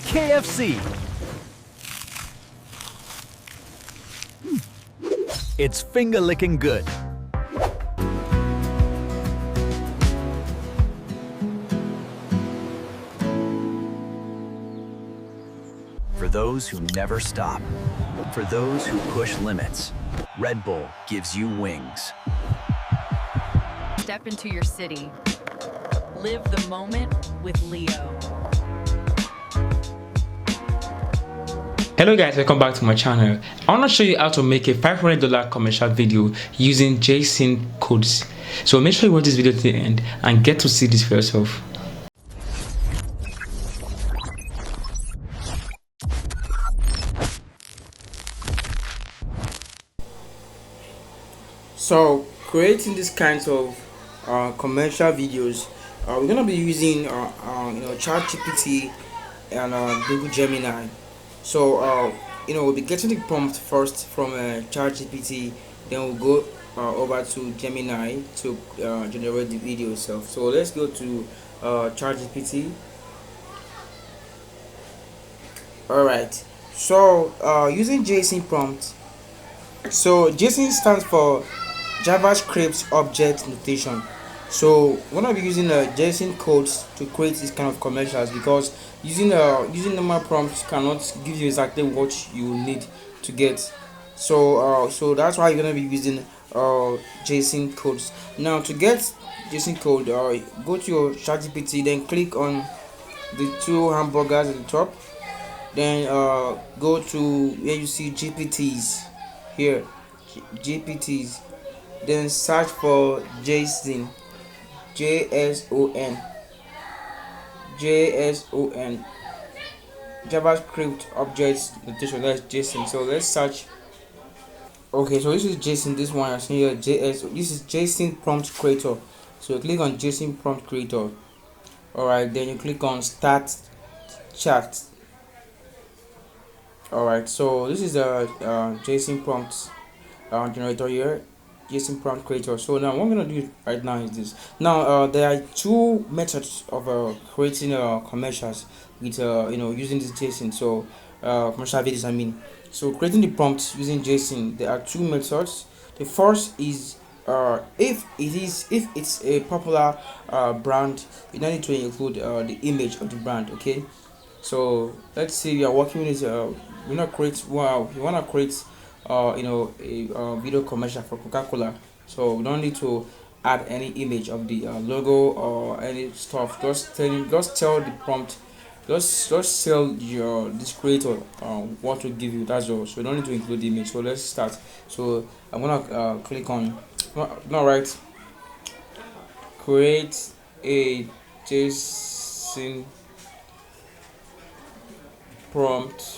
KFC. It's finger-licking good. For those who never stop, for those who push limits, Red Bull gives you wings. Step into your city. Live the moment with VEO. Hello guys, welcome back to my channel. I want to show you how to make a $500 commercial video using JSON codes. So make sure you watch this video to the end and get to see this for yourself. So creating these kinds of commercial videos, we're gonna be using ChatGPT and Google Gemini. So we'll be getting the prompt first from ChatGPT, then we'll go over to Gemini to generate the video itself. So let's go to ChatGPT. Alright, so using JSON prompt. So JSON stands for JavaScript Object Notation. So we're gonna be using JSON codes to create this kind of commercials, because using normal prompts cannot give you exactly what you need to get. So that's why you're gonna be using JSON codes. Now to get JSON code, go to your ChatGPT, then click on the two hamburgers at the top, then go to where you see GPTs here, GPTs, then search for JSON, JSON, JavaScript Object Notation. That's JSON. So let's search. Okay, so this is JSON. This one I see here, JS. This is JSON Prompt Creator. So you click on JSON Prompt Creator. Alright, then you click on Start Chat. Alright, so this is the JSON prompt generator here, JSON prompt creator. So now what I'm gonna do right now is this. Now there are two methods of creating commercials with using this JSON. So commercial videos, I mean. So creating the prompt using JSON, there are two methods. The first is if it's a popular brand, you don't need to include the image of the brand. Okay, so let's say you are working with you want to create a video commercial for Coca-Cola. So we don't need to add any image of the logo or any stuff. Just tell the prompt, just tell this creator what to give you. That's all. So we don't need to include the image. So let's start. So I'm gonna click on right, create a JSON prompt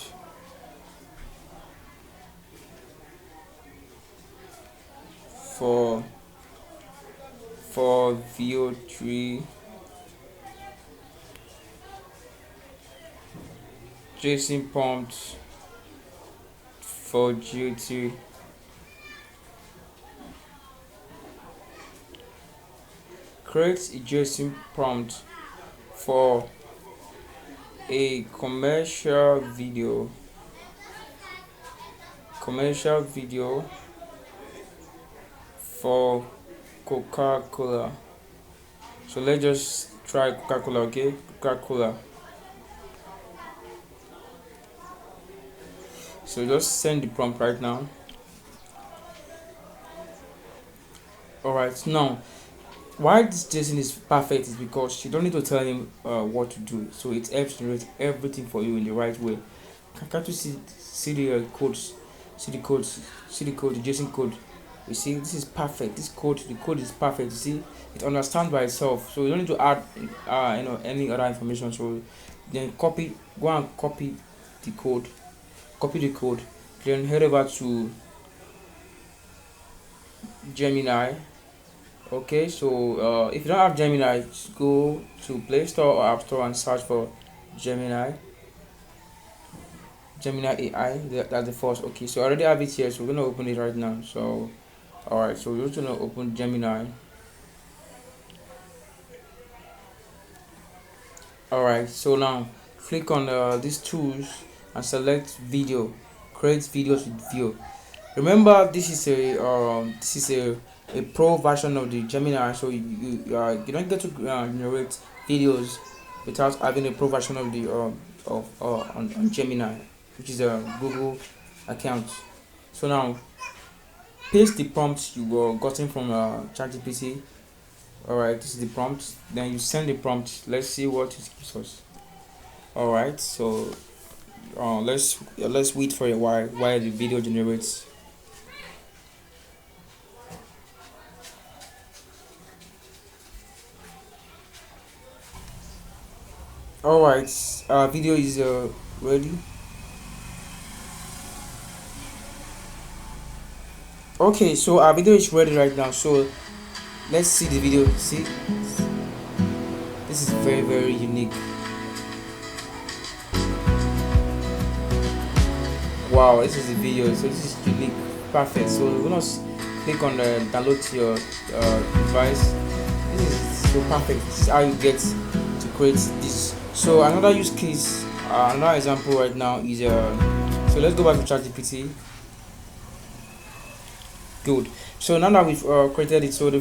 for VEO3, JSON prompt for GT, create a JSON prompt for a commercial video for Coca-Cola. So let's just try Coca-Cola. Okay, Coca-Cola. So just send the prompt right now. Alright, now why this JSON is perfect is because you don't need to tell him what to do. So it helps generate everything for you in the right way. Can't you see the codes? See the JSON code. You see, this is perfect. The code is perfect. You see, it understands by itself. So you don't need to add any other information. So then go and copy the code. Then head over to Gemini. Okay, so if you don't have Gemini, just go to Play Store or App Store and search for Gemini AI. That's the first. Okay, so I already have it here, so we're gonna open it right now. So alright, so we're just gonna open Gemini. Alright, so now click on these tools and select video, create videos with VEO. Remember, this is a pro version of the Gemini, so you don't get to generate videos without having a pro version of the on Gemini, which is a Google account. So now paste the prompts you were gotten from ChatGPT. Alright, this is the prompt. Then you send the prompt. Let's see what it gives us. Alright, so let's wait for a while the video generates. Alright, video is ready. Okay, so our video is ready right now. So let's see the video. See, this is very unique. Wow, this is the video. So this is unique, perfect. So we're gonna click on the download to your device. This is so perfect. This is how you get to create this. So another use case, another example right now is so let's go back to ChatGPT. Good. So now that we've created it, so the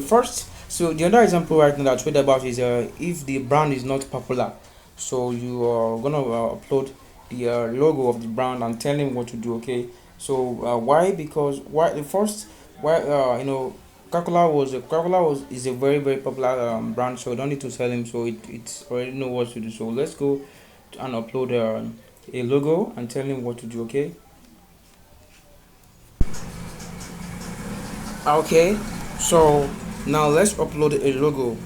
other example right now that I read about is if the brand is not popular, so you are gonna upload the logo of the brand and tell him what to do. Okay. So why? Because Coca-Cola is a very popular brand, so you don't need to tell him. So it already know what to do. So let's go and upload a logo and tell him what to do. Okay. Okay, so now let's upload a logo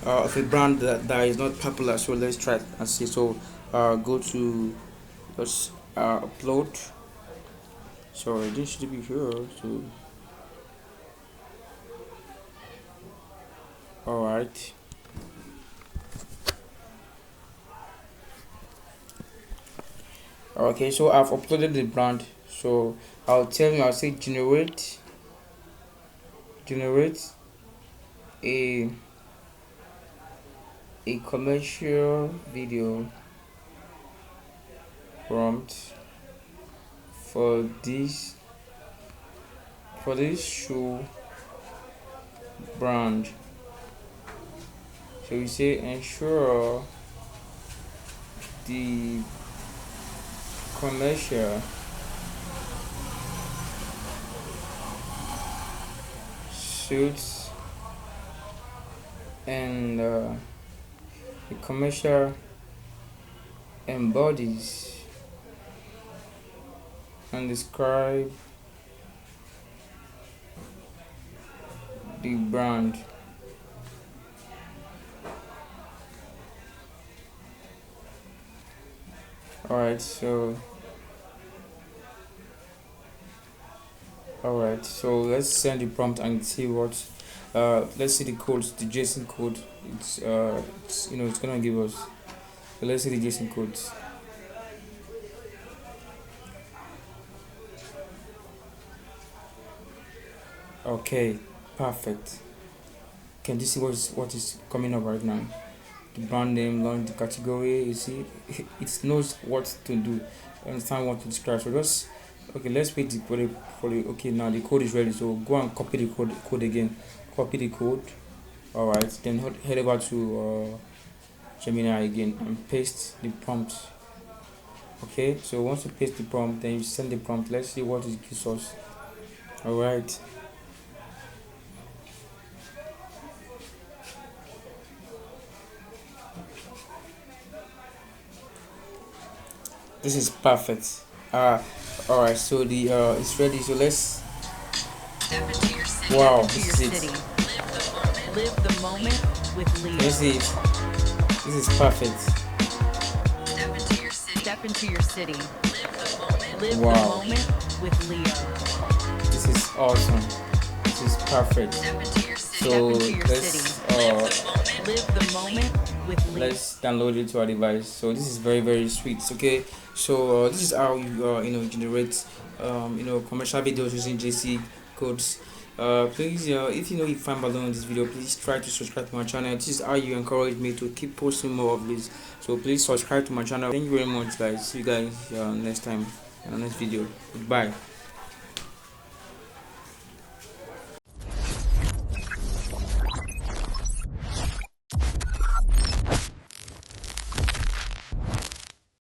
of a brand that is not popular. So let's try and see. So go to, let's upload. Sorry, this should be here. So all right. Okay, so I've uploaded the brand. So I'll say generate a commercial video prompt for this shoe brand. So we say ensure the commercial suits and the commercial embodies and describe the brand. Alright, so let's send the prompt and see what let's see the codes, the JSON code. It's it's gonna give us. So let's see the JSON codes. Okay, perfect. Can you see what is coming up right now? The brand name, launch, the category. You see, it knows what to do. Understand what to describe. So just okay. Let's wait for the okay. Now the code is ready. So go and copy the code again. Copy the code. All right. Then head over to Gemini again and paste the prompt. Okay. So once you paste the prompt, then you send the prompt. Let's see what it gives us. All right. This is perfect. All right. So the it's ready. So let's. Wow, this is it. Live the moment with Leo. This is it. This is perfect. Step into your city. Live Wow. the moment with Leo. This is awesome. This is perfect. So Live the moment with Leo. let's download it to our device. So this is very sweet. Okay. So this is how you generate commercial videos using JC codes. Please, if you know you find value in this video, please try to subscribe to my channel. This is how you encourage me to keep posting more of this. So please subscribe to my channel. Thank you very much, guys. See you guys next time in the next video. Goodbye.